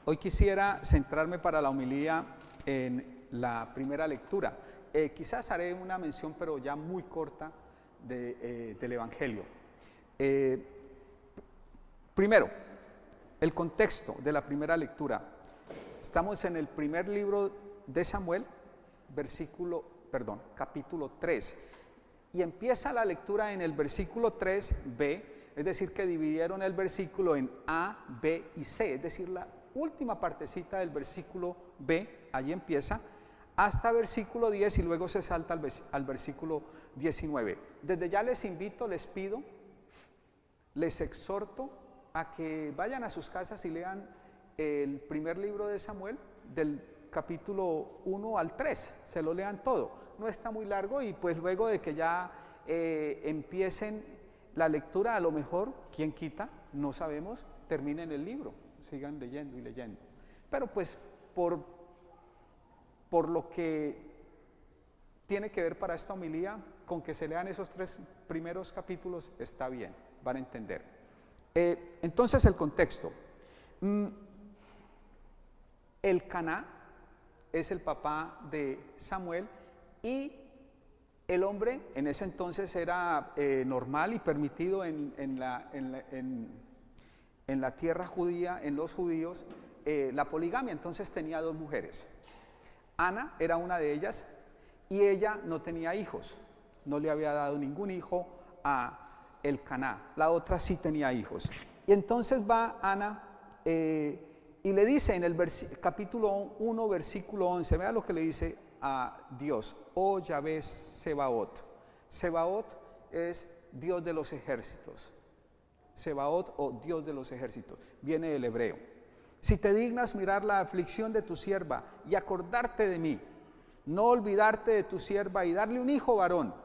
Hoy quisiera centrarme para la homilía en la primera lectura. Quizás haré una mención, pero ya muy corta, del Evangelio. Primero, el contexto de la primera lectura. Estamos en el primer libro de Samuel, capítulo 3. Y empieza la lectura en el versículo 3b, es decir, que dividieron el versículo en A, B y C, es decir, la última partecita del versículo B, allí empieza, hasta versículo 10 y luego se salta al versículo 19. Desde ya les invito, les pido, les exhorto a que vayan a sus casas y lean el primer libro de Samuel, del capítulo 1 al 3, se lo lean todo, no está muy largo y pues luego de que ya empiecen la lectura, a lo mejor, quién quita, no sabemos, terminen el libro, sigan leyendo y leyendo, pero pues por lo que tiene que ver para esta homilía, con que se lean esos 3 primeros capítulos está bien, van a entender. Entonces el contexto, Elcaná es el papá de Samuel y el hombre en ese entonces era normal y permitido en la tierra judía, en los judíos, la poligamia. Entonces tenía 2 mujeres. Ana era una de ellas y ella no tenía hijos, no le había dado ningún hijo a Elcaná. La otra sí tenía hijos. Y entonces va Ana y le dice en el capítulo 1, versículo 11, vea lo que le dice a Dios: oh Yahvé Sebaot. Sebaot es Dios de los ejércitos. Sebaot o Dios de los ejércitos, viene del hebreo. Si te dignas mirar la aflicción de tu sierva y acordarte de mí, no olvidarte de tu sierva y darle un hijo varón,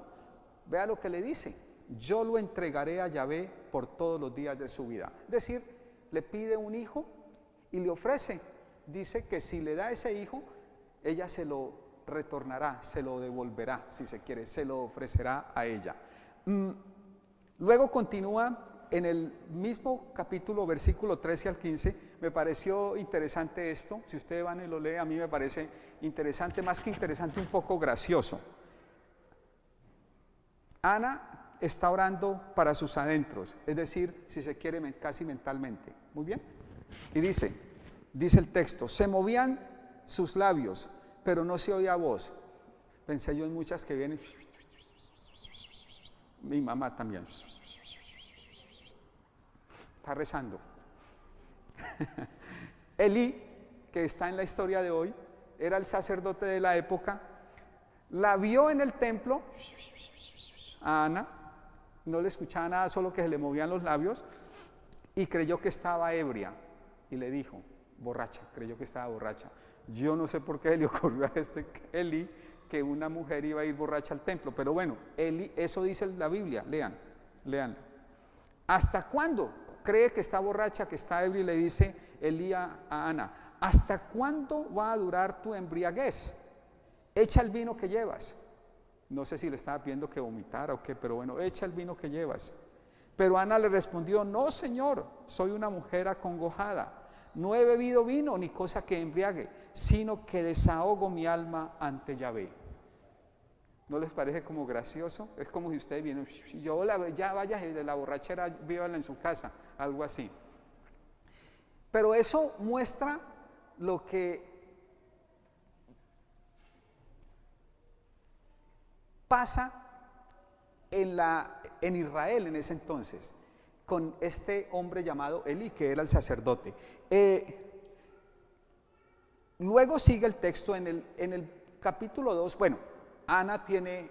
vea lo que le dice: yo lo entregaré a Yahvé por todos los días de su vida. Es decir, le pide un hijo y le ofrece, dice que si le da ese hijo, ella se lo retornará, se lo devolverá, si se quiere, se lo ofrecerá a ella. Luego continúa en el mismo capítulo, versículo 13 al 15, me pareció interesante esto, si ustedes van y lo leen, a mí me parece interesante, más que interesante, un poco gracioso. Ana está orando para sus adentros, es decir, si se quiere, casi mentalmente, muy bien, y dice el texto: se movían sus labios, pero no se oía voz. Pensé yo en muchas que vienen, mi mamá también está rezando. Elí, que está en la historia de hoy, era el sacerdote de la época, la vio en el templo a Ana, no le escuchaba nada, solo que se le movían los labios, y creyó que estaba ebria, y le dijo, borracha, creyó que estaba borracha. Yo no sé por qué le ocurrió a Elí que una mujer iba a ir borracha al templo, pero bueno, Elí, eso dice la Biblia, lean. ¿Hasta cuándo cree que está borracha, que está ebria? Y le dice Elí a Ana: ¿hasta cuándo va a durar tu embriaguez? Echa el vino que llevas. No sé si le estaba pidiendo que vomitara o qué, pero bueno, echa el vino que llevas. Pero Ana le respondió: no, Señor, soy una mujer acongojada. No he bebido vino ni cosa que embriague, sino que desahogo mi alma ante Yahvé. ¿No les parece como gracioso? Es como si ustedes vienen, ya vaya de la borrachera, vívala en su casa, algo así. Pero eso muestra lo que pasa en Israel en ese entonces, con este hombre llamado Elí, que era el sacerdote. Luego sigue el texto en el capítulo 2, bueno, Ana tiene,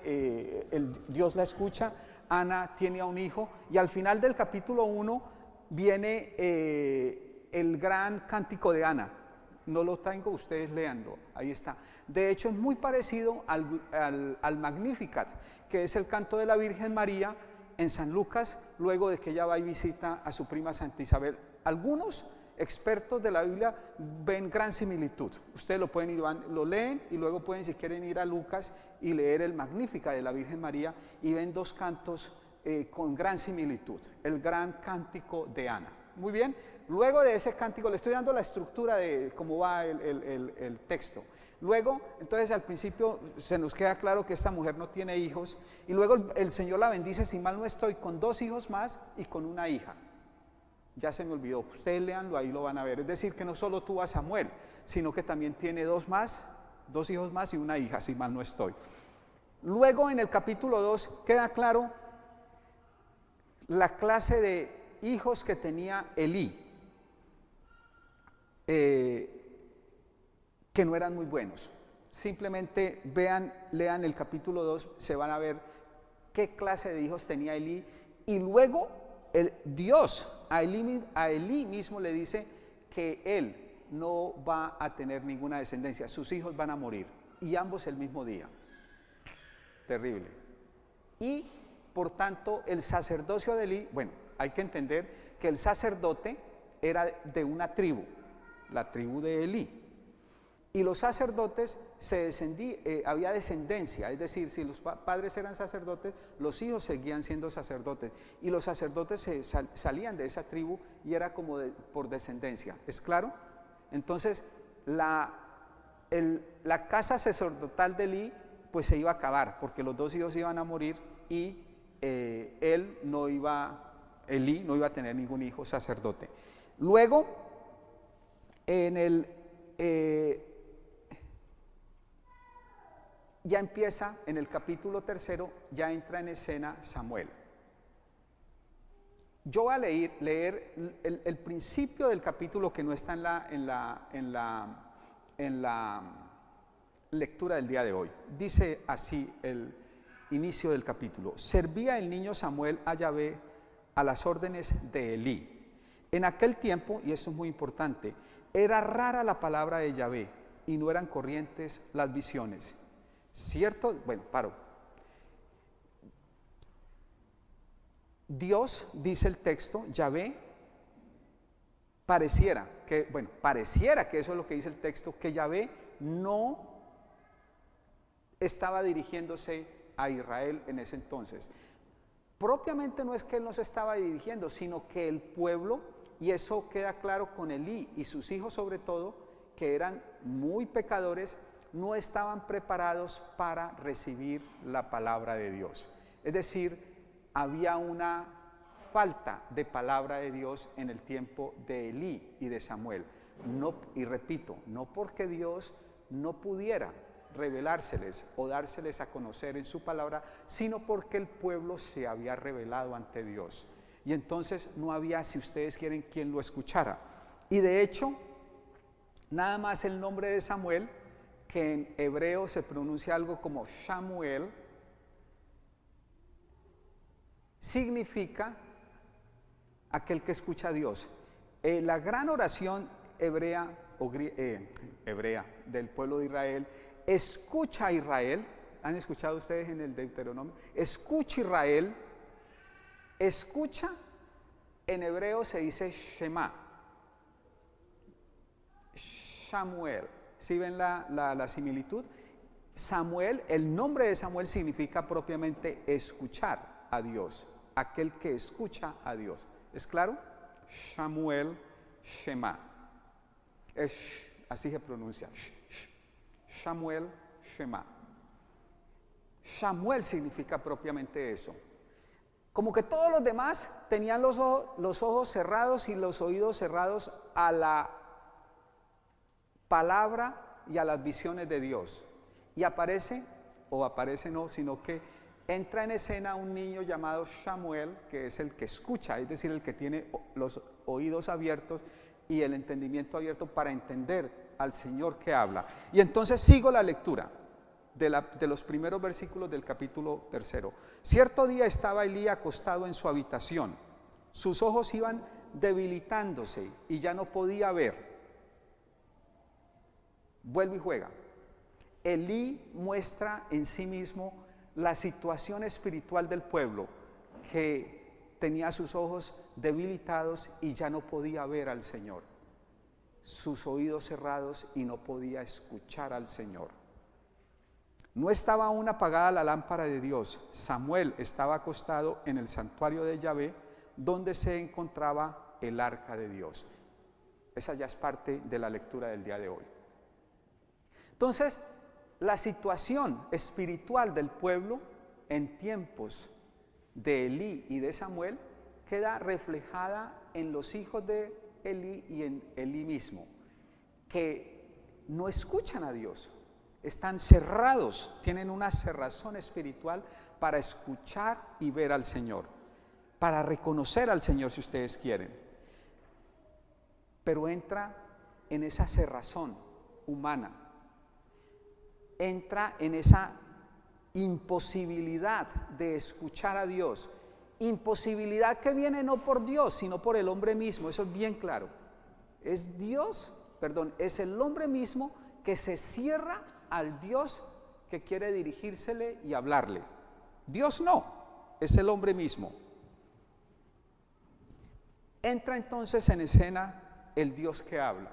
Dios la escucha, Ana tiene a un hijo, y al final del capítulo 1 viene el gran cántico de Ana. No lo tengo, ustedes léanlo, ahí está. De hecho es muy parecido al Magnificat, que es el canto de la Virgen María en San Lucas, luego de que ella va y visita a su prima Santa Isabel. Algunos expertos de la Biblia ven gran similitud. Ustedes lo pueden ir, lo leen y luego pueden, si quieren, ir a Lucas y leer el Magníficat de la Virgen María y ven 2 cantos con gran similitud. El gran cántico de Ana. Muy bien, luego de ese cántico, le estoy dando la estructura de cómo va el texto. Luego, entonces al principio se nos queda claro que esta mujer no tiene hijos, y luego el Señor la bendice, si mal no estoy, con 2 hijos más y con una hija. Ya se me olvidó, ustedes léanlo, ahí lo van a ver. Es decir, que no solo tuvo a Samuel, sino que también tiene 2 hijos más y una hija, si mal no estoy. Luego en el capítulo 2 queda claro la clase de hijos que tenía Elí, que no eran muy buenos. Simplemente lean el capítulo 2, se van a ver qué clase de hijos tenía Elí, y luego Dios a Elí mismo le dice que él no va a tener ninguna descendencia, sus hijos van a morir, y ambos el mismo día. Terrible. Y por tanto el sacerdocio de Elí, bueno, hay que entender que el sacerdote era de una tribu, la tribu de Elí. Y los sacerdotes había descendencia, es decir, si los padres eran sacerdotes, los hijos seguían siendo sacerdotes. Y los sacerdotes salían de esa tribu y era como por descendencia. ¿Es claro? Entonces, la casa sacerdotal de Elí pues se iba a acabar, porque los 2 hijos iban a morir y Elí no iba a tener ningún hijo sacerdote. Luego, ya empieza en el capítulo 3, ya entra en escena Samuel. Yo voy a leer el principio del capítulo, que no está en la lectura del día de hoy. Dice así el inicio del capítulo: servía el niño Samuel a Yahvé a las órdenes de Elí. En aquel tiempo, y esto es muy importante, era rara la palabra de Yahvé y no eran corrientes las visiones. ¿Cierto? Bueno, paro. Dios, dice el texto, Yahvé, pareciera que eso es lo que dice el texto, que Yahvé no estaba dirigiéndose a Israel en ese entonces. Propiamente no es que él no se estaba dirigiendo, sino que el pueblo, y eso queda claro con Elí y sus hijos sobre todo, que eran muy pecadores, no estaban preparados para recibir la palabra de Dios. Es decir, había una falta de palabra de Dios en el tiempo de Elí y de Samuel. Y repito, no porque Dios no pudiera revelárseles o dárseles a conocer en su palabra, sino porque el pueblo se había rebelado ante Dios. Y entonces no había, si ustedes quieren, quien lo escuchara. Y de hecho, nada más el nombre de Samuel, que en hebreo se pronuncia algo como Shamuel, significa aquel que escucha a Dios. La gran oración hebrea del pueblo de Israel: escucha a Israel. ¿Han escuchado ustedes en el Deuteronomio? Escucha Israel. Escucha, en hebreo se dice Shema. Shamuel. ¿Sí ven la similitud? Samuel, el nombre de Samuel significa propiamente escuchar a Dios, aquel que escucha a Dios. ¿Es claro? Shamuel, Shema. Así se pronuncia. Shamuel, Shema. Samuel significa propiamente eso. Como que todos los demás tenían los ojos cerrados y los oídos cerrados a la palabra y a las visiones de Dios. Y aparece no, sino que entra en escena un niño llamado Samuel, que es el que escucha, es decir, el que tiene los oídos abiertos y el entendimiento abierto para entender al Señor que habla. Y entonces sigo la lectura de los primeros versículos del capítulo 3. Cierto día estaba Elí acostado en su habitación. Sus ojos iban debilitándose y ya no podía ver. Vuelve y juega. Elí muestra en sí mismo la situación espiritual del pueblo, que tenía sus ojos debilitados y ya no podía ver al Señor, sus oídos cerrados y no podía escuchar al Señor. No estaba aún apagada la lámpara de Dios. Samuel estaba acostado en el santuario de Yahvé, donde se encontraba el arca de Dios. Esa ya es parte de la lectura del día de hoy. Entonces, la situación espiritual del pueblo en tiempos de Elí y de Samuel queda reflejada en los hijos de Elí y en Elí mismo, que no escuchan a Dios, están cerrados, tienen una cerrazón espiritual para escuchar y ver al Señor, para reconocer al Señor si ustedes quieren. Pero entra en esa cerrazón humana, entra en esa imposibilidad de escuchar a Dios, imposibilidad que viene no por Dios, sino por el hombre mismo, eso es bien claro. Es es el hombre mismo que se cierra al Dios que quiere dirigírsele y hablarle. Dios no, es el hombre mismo. Entra entonces en escena el Dios que habla.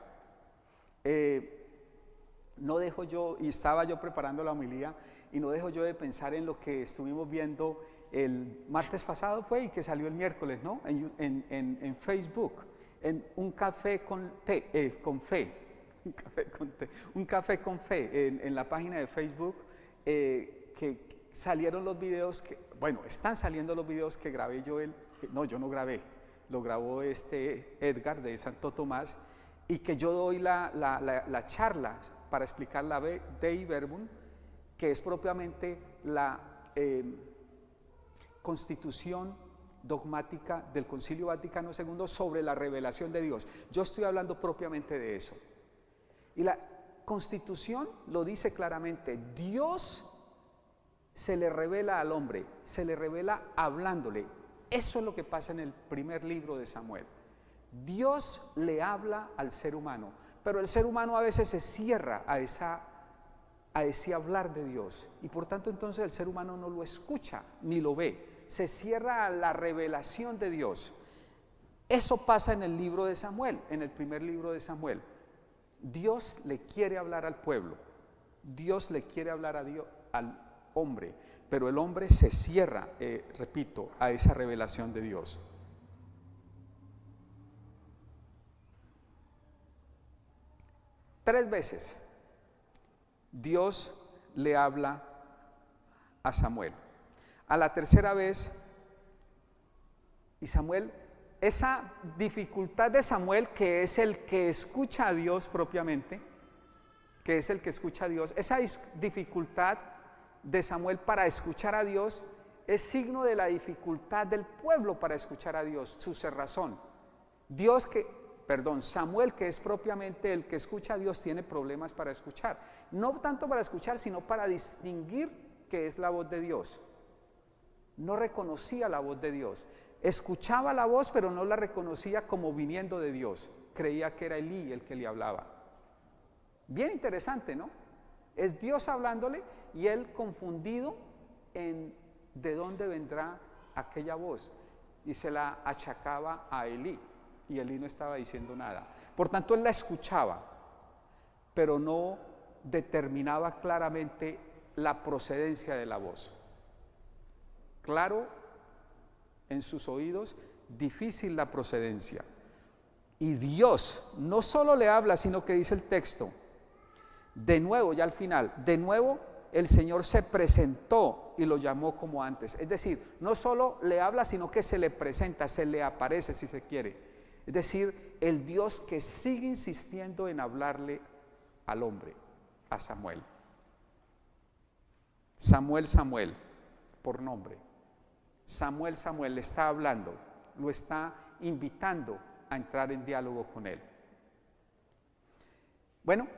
No dejo yo, y estaba yo preparando la homilía, y no dejo yo de pensar en lo que estuvimos viendo el martes pasado fue y que salió el miércoles, ¿no? En Facebook, en un café con fe, un café con fe, en la página de Facebook, que salieron los videos, están saliendo los videos que grabé yo, yo no grabé, lo grabó Edgar de Santo Tomás, y que yo doy la charla para explicar la Dei Verbum, que es propiamente la constitución dogmática del Concilio Vaticano II sobre la revelación de Dios. Yo estoy hablando propiamente de eso. Y la Constitución lo dice claramente, Dios se le revela al hombre, se le revela hablándole. Eso es lo que pasa en el primer libro de Samuel. Dios le habla al ser humano, pero el ser humano a veces se cierra a ese hablar de Dios, y por tanto entonces el ser humano no lo escucha ni lo ve, se cierra a la revelación de Dios. Eso pasa en el libro de Samuel, en el primer libro de Samuel. Dios le quiere hablar al pueblo, Dios le quiere hablar a Dios, al hombre, pero el hombre se cierra, repito, a esa revelación de Dios. Tres veces Dios le habla a Samuel. A la tercera vez, y Samuel, esa dificultad de Samuel, que es el que escucha a Dios propiamente, que es el que escucha a Dios, esa dificultad de Samuel para escuchar a Dios es signo de la dificultad del pueblo para escuchar a Dios, su cerrazón. Samuel, que es propiamente el que escucha a Dios, tiene problemas para escuchar. No tanto para escuchar, sino para distinguir que es la voz de Dios. No reconocía la voz de Dios. Escuchaba la voz, pero no la reconocía como viniendo de Dios. Creía que era Elí el que le hablaba. Bien interesante, ¿no? Es Dios hablándole y él confundido en de dónde vendrá aquella voz. Y se la achacaba a Elí. Y Elí no estaba diciendo nada. Por tanto, él la escuchaba, pero no determinaba claramente la procedencia de la voz. Claro en sus oídos, difícil la procedencia. Y Dios no solo le habla, sino que dice el texto, de nuevo, ya al final, de nuevo el Señor se presentó y lo llamó como antes. Es decir, no solo le habla, sino que se le presenta, se le aparece si se quiere. Es decir, el Dios que sigue insistiendo en hablarle al hombre, a Samuel. Samuel, Samuel, por nombre. Samuel, Samuel, le está hablando, lo está invitando a entrar en diálogo con él. Bueno,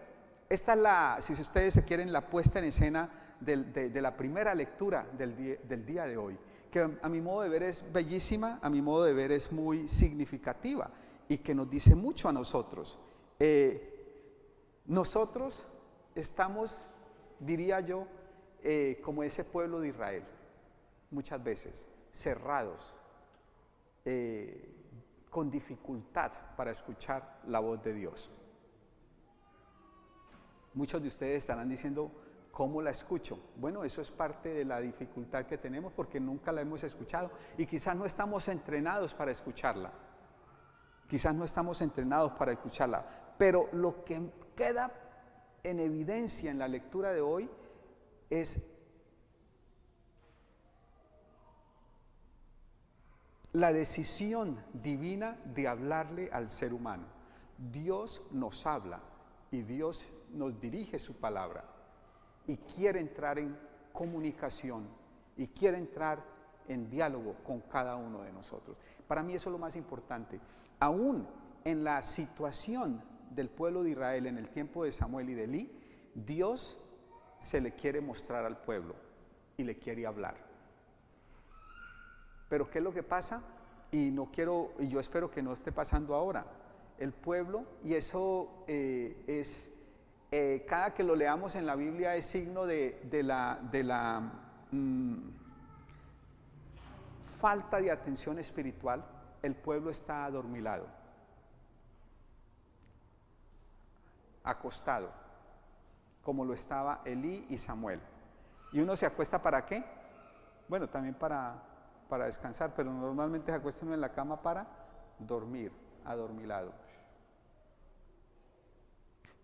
esta es si ustedes se quieren, la puesta en escena de la primera lectura del día de hoy, que a mi modo de ver es bellísima, a mi modo de ver es muy significativa y que nos dice mucho a nosotros. Nosotros estamos, diría yo, como ese pueblo de Israel, muchas veces cerrados, con dificultad para escuchar la voz de Dios. Muchos de ustedes estarán diciendo, ¿cómo la escucho? Bueno, eso es parte de la dificultad que tenemos porque nunca la hemos escuchado y quizás no estamos entrenados para escucharla. Quizás no estamos entrenados para escucharla, pero lo que queda en evidencia en la lectura de hoy es la decisión divina de hablarle al ser humano. Dios nos habla y Dios nos dirige su palabra y quiere entrar en comunicación y quiere entrar en diálogo con cada uno de nosotros. Para mí eso es lo más importante. Aún en la situación del pueblo de Israel en el tiempo de Samuel y de Elí, Dios se le quiere mostrar al pueblo y le quiere hablar. Pero ¿qué es lo que pasa? Y yo espero que no esté pasando ahora. El pueblo, y eso cada que lo leamos en la Biblia es signo de la falta de atención espiritual. El pueblo está adormilado, acostado, como lo estaba Elí y Samuel. ¿Y uno se acuesta para qué? Bueno, también para descansar, pero normalmente se acuesta uno en la cama para dormir, adormilado.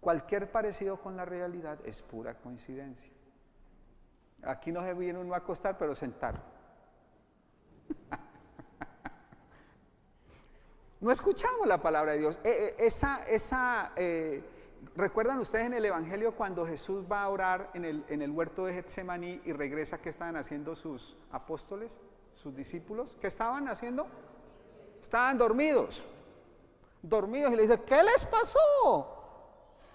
Cualquier parecido con la realidad es pura coincidencia. Aquí no se viene uno a acostar, pero sentar. No escuchamos la palabra de Dios. ¿Recuerdan ustedes en el Evangelio cuando Jesús va a orar en el huerto de Getsemaní y regresa? ¿Qué estaban haciendo sus apóstoles, sus discípulos? ¿Qué estaban haciendo? Estaban dormidos. Dormidos, y le dice: ¿qué les pasó?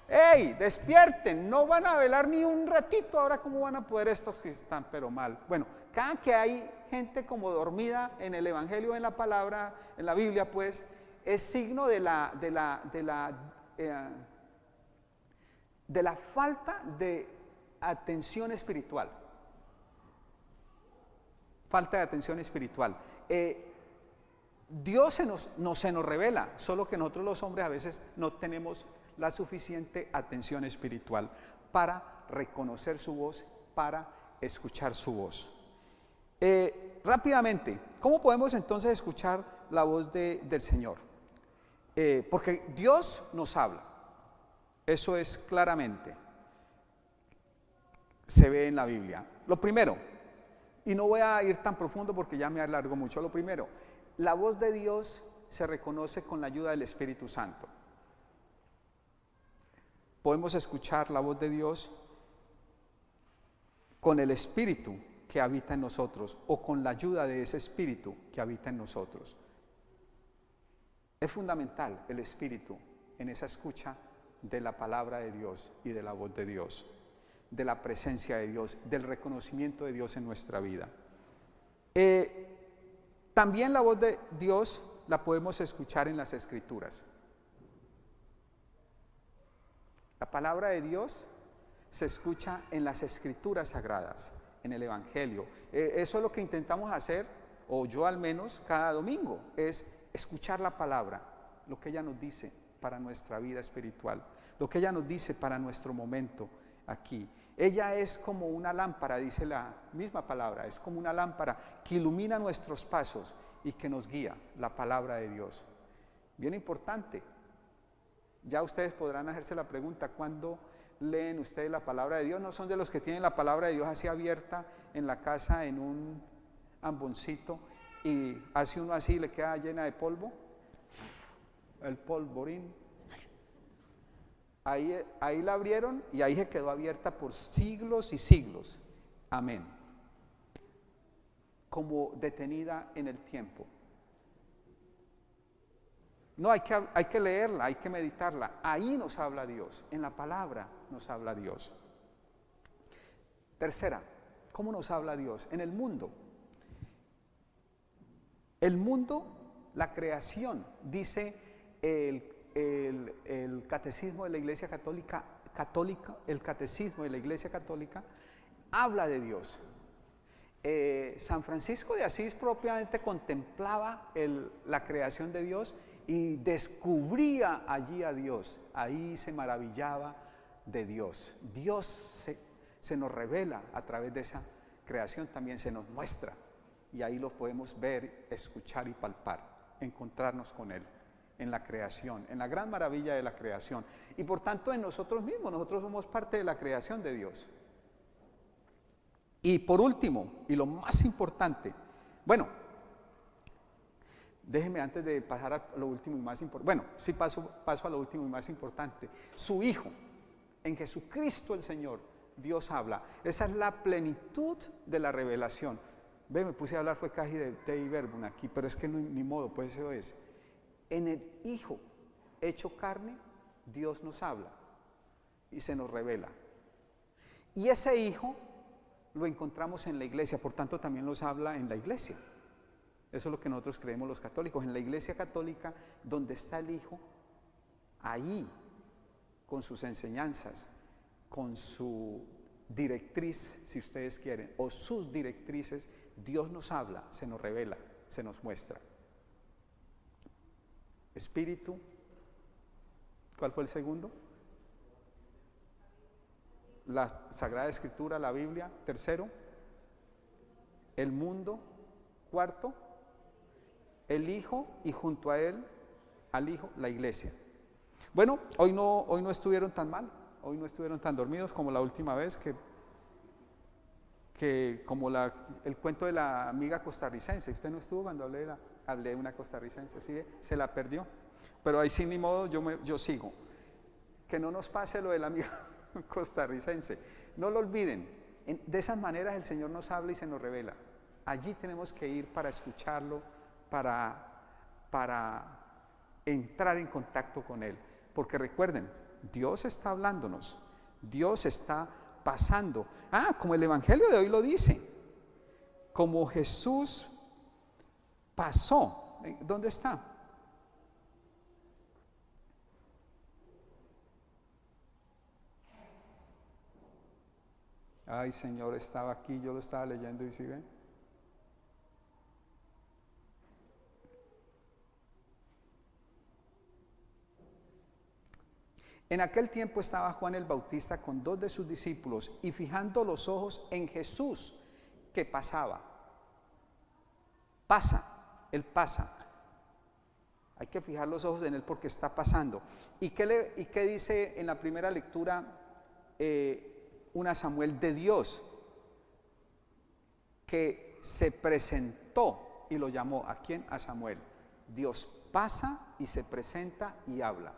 ¡Ey, despierten! No van a velar ni un ratito. Ahora, ¿cómo van a poder estos si están pero mal? Bueno, cada que hay gente como dormida en el Evangelio, en la palabra, en la Biblia, pues, es signo de la falta de atención espiritual. Falta de atención espiritual. Dios se nos revela, solo que nosotros los hombres a veces no tenemos la suficiente atención espiritual para reconocer su voz, para escuchar su voz. Rápidamente, ¿cómo podemos entonces escuchar la voz del Señor? Porque Dios nos habla, eso es claramente, se ve en la Biblia. Lo primero, y no voy a ir tan profundo porque ya me alargo mucho, lo primero, la voz de Dios se reconoce con la ayuda del Espíritu Santo. Podemos escuchar la voz de Dios con el Espíritu que habita en nosotros o con la ayuda de ese Espíritu que habita en nosotros. Es fundamental el Espíritu en esa escucha de la palabra de Dios y de la voz de Dios, de la presencia de Dios, del reconocimiento de Dios en nuestra vida. También la voz de Dios la podemos escuchar en las Escrituras. La palabra de Dios se escucha en las Escrituras sagradas, en el Evangelio. Eso es lo que intentamos hacer, o yo al menos, cada domingo, es escuchar la palabra, lo que ella nos dice para nuestra vida espiritual, lo que ella nos dice para nuestro momento aquí. Ella es como una lámpara, dice la misma palabra, es como una lámpara que ilumina nuestros pasos y que nos guía, la palabra de Dios. Bien importante. Ya ustedes podrán hacerse la pregunta: ¿cuándo leen ustedes la palabra de Dios? ¿No son de los que tienen la palabra de Dios así abierta en la casa en un amboncito y hace uno así y le queda llena de polvo? El polvorín. Ahí la abrieron y ahí se quedó abierta por siglos y siglos. Amén. Como detenida en el tiempo. No, hay que leerla, hay que meditarla. Ahí nos habla Dios, en la palabra nos habla Dios. Tercera, ¿cómo nos habla Dios? En el mundo. El mundo, la creación, dice el catecismo de la Iglesia Católica, el catecismo de la Iglesia Católica habla de Dios. San Francisco de Asís propiamente contemplaba la creación de Dios y descubría allí a Dios, ahí se maravillaba de Dios. Dios se nos revela a través de esa creación, también se nos muestra y ahí lo podemos ver, escuchar y palpar, encontrarnos con Él en la creación, en la gran maravilla de la creación. Y por tanto en nosotros mismos, nosotros somos parte de la creación de Dios. Y por último, y lo más importante, bueno, déjeme antes de pasar a lo último y más importante, bueno, sí paso a lo último y más importante, su Hijo, en Jesucristo el Señor, Dios habla. Esa es la plenitud de la revelación. Ve, me puse a hablar, fue casi de te y verbum aquí, pero es que no, ni modo, pues eso es. En el Hijo hecho carne, Dios nos habla y se nos revela. Y ese Hijo lo encontramos en la iglesia, por tanto también nos habla en la iglesia. Eso es lo que nosotros creemos los católicos. En la iglesia católica, donde está el Hijo, ahí, con sus enseñanzas, con su directriz, si ustedes quieren, o sus directrices, Dios nos habla, se nos revela, se nos muestra. Espíritu, ¿cuál fue el segundo? La Sagrada Escritura, la Biblia. Tercero, el mundo. Cuarto, el Hijo, y junto a él, al Hijo, la iglesia. Bueno, hoy no estuvieron tan mal, hoy no estuvieron tan dormidos como la última vez, que como el cuento de la amiga costarricense. Usted no estuvo cuando hablé de una costarricense, ¿sí? Se la perdió, pero ahí sí ni modo, yo sigo. Que no nos pase lo de la amiga costarricense, no lo olviden. De esas maneras el Señor nos habla y se nos revela. Allí tenemos que ir para escucharlo, para entrar en contacto con Él. Porque recuerden, Dios está hablándonos, Dios está pasando. Como el Evangelio de hoy lo dice, como Jesús pasó. ¿Dónde está? Ay, Señor, estaba aquí, yo lo estaba leyendo y si ven. En aquel tiempo estaba Juan el Bautista con 2 de sus discípulos y fijando los ojos en Jesús que pasaba. Él pasa. Hay que fijar los ojos en Él porque está pasando. ¿Y qué dice en la primera lectura una Samuel de Dios? Que se presentó y lo llamó. ¿A quién? A Samuel. Dios pasa y se presenta y habla.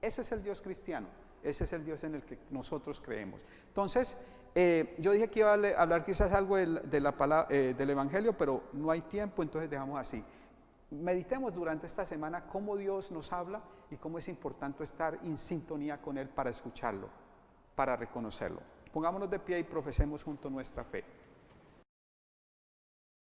Ese es el Dios cristiano, ese es el Dios en el que nosotros creemos. Entonces, yo dije que iba a hablar quizás algo del Evangelio, pero no hay tiempo, entonces dejamos así. Meditemos durante esta semana cómo Dios nos habla y cómo es importante estar en sintonía con Él para escucharlo, para reconocerlo. Pongámonos de pie y profesemos juntos nuestra fe.